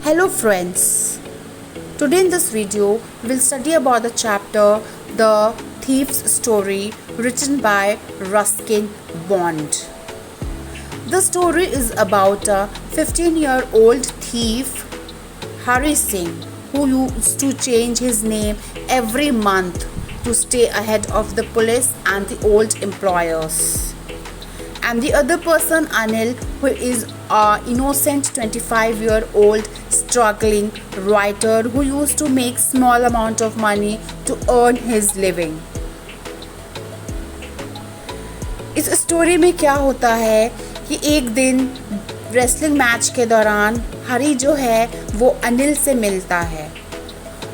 Hello friends, today in this video we'll study about the chapter The Thief's Story written by Ruskin Bond. The story is about a 15-year-old thief, Hari Singh, who used to change his name every month to stay ahead of the police and the old employers. And the other person, Anil, who is an innocent 25-year-old struggling writer who used to make small amount of money to earn his living. इस story में क्या होता है कि एक दिन wrestling match के दौरान हरी जो है वो अनिल से मिलता है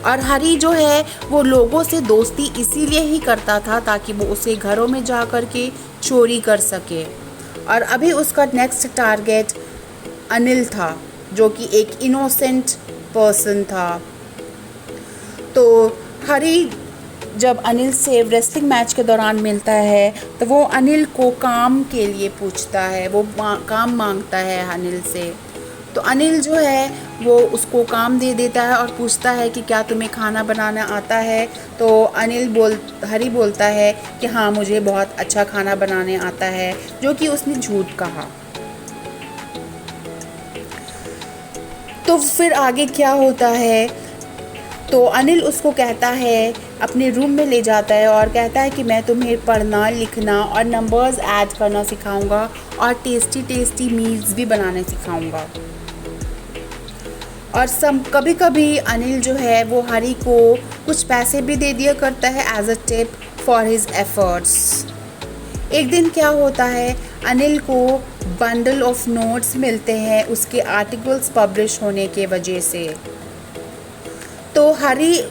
और हरी जो है वो लोगों से दोस्ती इसीलिए ही करता था ताकि वो उसे घरों में जा कर के चोरी कर सके। और अभी उसका नेक्स्ट टारगेट अनिल था जो कि एक इनोसेंट पर्सन था। तो हरी जब अनिल से रेसलिंग मैच के दौरान मिलता है तो वो अनिल को काम के लिए पूछता है, वो काम मांगता है अनिल से। तो अनिल जो है वो उसको काम दे देता है और पूछता है कि क्या तुम्हें खाना बनाना आता है। तो हरी बोलता है कि हाँ, मुझे बहुत अच्छा खाना बनाने आता है, जो कि उसने झूठ कहा। तो फिर आगे क्या होता है, तो अनिल उसको कहता है, अपने रूम में ले जाता है और कहता है कि मैं तुम्हें पढ़ना, लिखना और नंबर्स ऐड करना सिखाऊंगा और टेस्टी मील्स भी बनाने सिखाऊंगा। और कभी कभी अनिल जो है वो हरी को कुछ पैसे भी दे दिया करता है as a tip for his efforts. एक दिन क्या होता है, अनिल को बंडल ऑफ नोट्स मिलते हैं उसके आर्टिकल्स पब्लिश होने के वजह से। तो हरी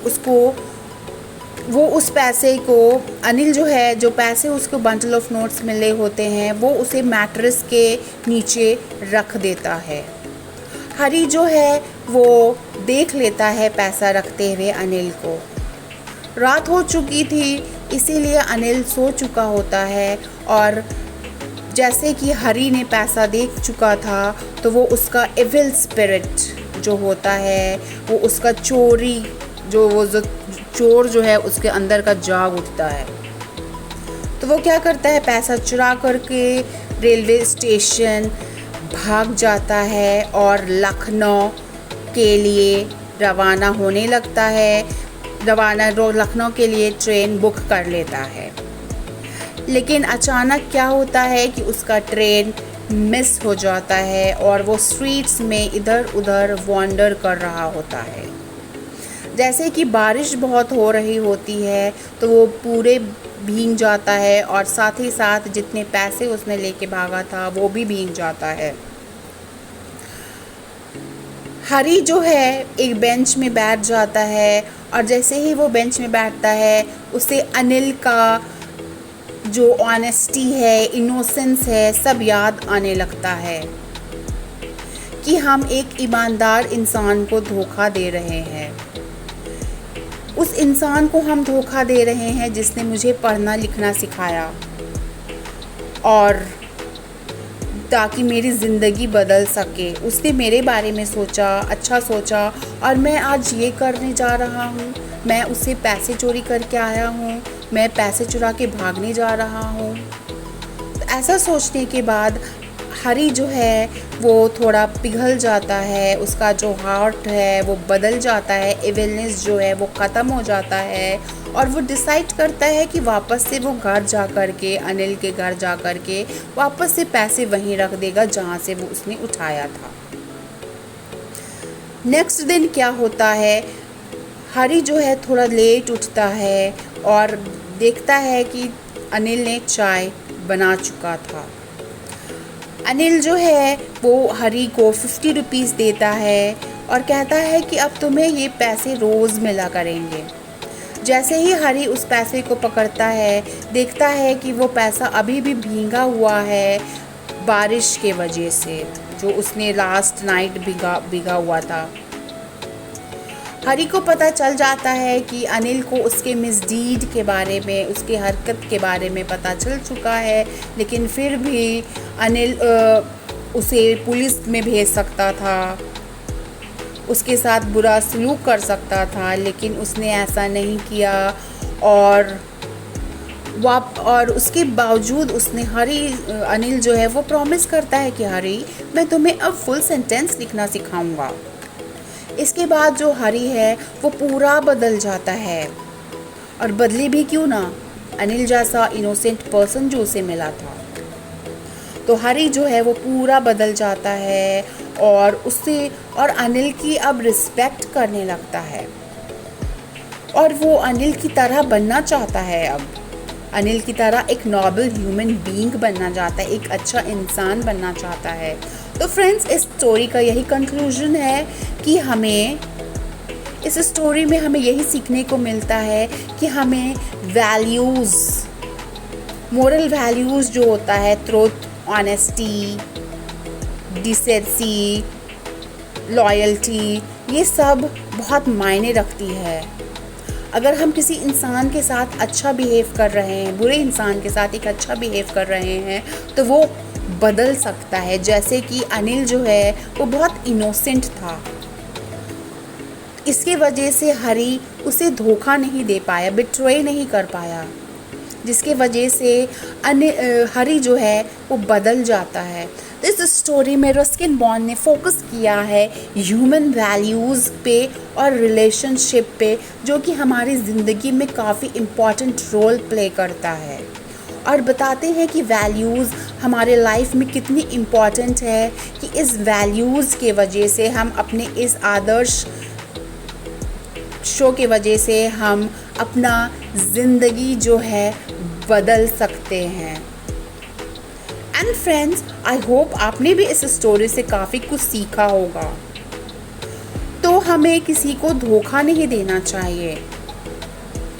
वो उस पैसे को, अनिल जो है जो पैसे उसको बंडल ऑफ नोट्स मिले होते हैं वो उसे मैट्रेस के नीचे रख देता है। हरी जो है वो देख लेता है पैसा रखते हुए अनिल को। रात हो चुकी थी इसीलिए अनिल सो चुका होता है और जैसे कि हरी ने पैसा देख चुका था तो वो उसका इविल स्पिरिट जो होता है वो उसका चोर जो है उसके अंदर का जाग उठता है। तो वो क्या करता है, पैसा चुरा करके रेलवे स्टेशन भाग जाता है और लखनऊ के लिए रवाना होने लगता है। लखनऊ के लिए ट्रेन बुक कर लेता है। लेकिन अचानक क्या होता है कि उसका ट्रेन मिस हो जाता है और वो स्ट्रीट्स में इधर उधर वॉन्डर कर रहा होता है। जैसे कि बारिश बहुत हो रही होती है तो वो पूरे भीग जाता है और साथ ही साथ जितने पैसे उसने लेके भागा था वो भी भीग जाता है। हरी जो है एक बेंच में बैठ जाता है और जैसे ही वो बेंच में बैठता है उसे अनिल का जो ऑनेस्टी है, इनोसेंस है, सब याद आने लगता है कि हम एक ईमानदार इंसान को धोखा दे रहे हैं। उस इंसान को हम धोखा दे रहे हैं जिसने मुझे पढ़ना लिखना सिखाया और ताकि मेरी ज़िंदगी बदल सके। उसने मेरे बारे में सोचा, अच्छा सोचा और मैं आज ये करने जा रहा हूँ। मैं उससे पैसे चोरी करके आया हूँ, मैं पैसे चुरा के भागने जा रहा हूँ। तो ऐसा सोचने के बाद हरी जो है वो थोड़ा पिघल जाता है, उसका जो हार्ट है वो बदल जाता है, इविलनेस जो है वो ख़त्म हो जाता है और वो डिसाइड करता है कि वापस से वो घर जा कर के, अनिल के घर जा कर के वापस से पैसे वहीं रख देगा जहाँ से वो उसने उठाया था। नेक्स्ट दिन क्या होता है, हरी जो है थोड़ा लेट उठता है और देखता है कि अनिल ने चाय बना चुका था। अनिल जो है वो हरी को 50 रुपीज़ देता है और कहता है कि अब तुम्हें ये पैसे रोज़ मिला करेंगे। जैसे ही हरी उस पैसे को पकड़ता है देखता है कि वो पैसा अभी भी भीगा हुआ है बारिश के वजह से, जो उसने लास्ट नाइट भीगा हुआ था। हरी को पता चल जाता है कि अनिल को उसके मिसडीड के बारे में, उसके हरकत के बारे में पता चल चुका है, लेकिन फिर भी अनिल उसे पुलिस में भेज सकता था। उसके साथ बुरा सलूक कर सकता था, लेकिन उसने ऐसा नहीं किया। और उसके बावजूद उसने अनिल जो है वो प्रॉमिस करता है कि हरी, मैं तुम्हें अब फुल सेंटेंस लिखना सिखाऊंगा। इसके बाद जो हरी है वो पूरा बदल जाता है, और बदले भी क्यों ना, अनिल जैसा इनोसेंट पर्सन जो उसे मिला था। तो हरी जो है वो पूरा बदल जाता है और अनिल की अब रिस्पेक्ट करने लगता है, और वो अनिल की तरह बनना चाहता है। अब अनिल की तरह एक नॉबल ह्यूमन बीइंग बनना चाहता है, एक अच्छा इंसान बनना चाहता है। तो फ्रेंड्स, इस स्टोरी का यही कंक्लूजन है कि इस स्टोरी में हमें यही सीखने को मिलता है कि हमें वैल्यूज़, मोरल वैल्यूज़ जो होता है, ट्रुथ, ऑनेस्टी, डिसेंसी, लॉयल्टी, ये सब बहुत मायने रखती है। अगर हम किसी इंसान के साथ अच्छा बिहेव कर रहे हैं, बुरे इंसान के साथ एक अच्छा बिहेव कर रहे हैं, तो वो बदल सकता है। जैसे कि अनिल जो है वो बहुत इनोसेंट था, इसके वजह से हरी उसे धोखा नहीं दे पाया, बिट्रे नहीं कर पाया, जिसके वजह से हरी जो है वो बदल जाता है। तो इस स्टोरी में रस्किन बॉन्ड ने फोकस किया है ह्यूमन वैल्यूज़ पे और रिलेशनशिप पे, जो कि हमारी ज़िंदगी में काफ़ी इम्पॉर्टेंट रोल प्ले करता है, और बताते हैं कि वैल्यूज़ हमारे लाइफ में कितनी इम्पॉर्टेंट है, कि इस वैल्यूज़ के वजह से हम अपने इस आदर्श शो के वजह से हम अपना ज़िंदगी जो है बदल सकते हैं। एंड फ्रेंड्स, आई होप आपने भी इस स्टोरी से काफ़ी कुछ सीखा होगा। तो हमें किसी को धोखा नहीं देना चाहिए,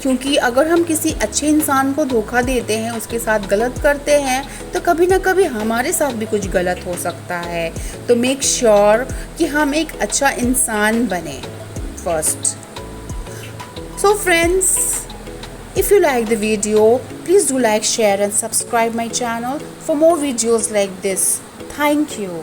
क्योंकि अगर हम किसी अच्छे इंसान को धोखा देते हैं, उसके साथ गलत करते हैं, तो कभी ना कभी हमारे साथ भी कुछ गलत हो सकता है। तो मेक श्योर कि हम एक अच्छा इंसान बने first. So friends, if you like the video, please do like, share and subscribe my channel for more videos like this. Thank you.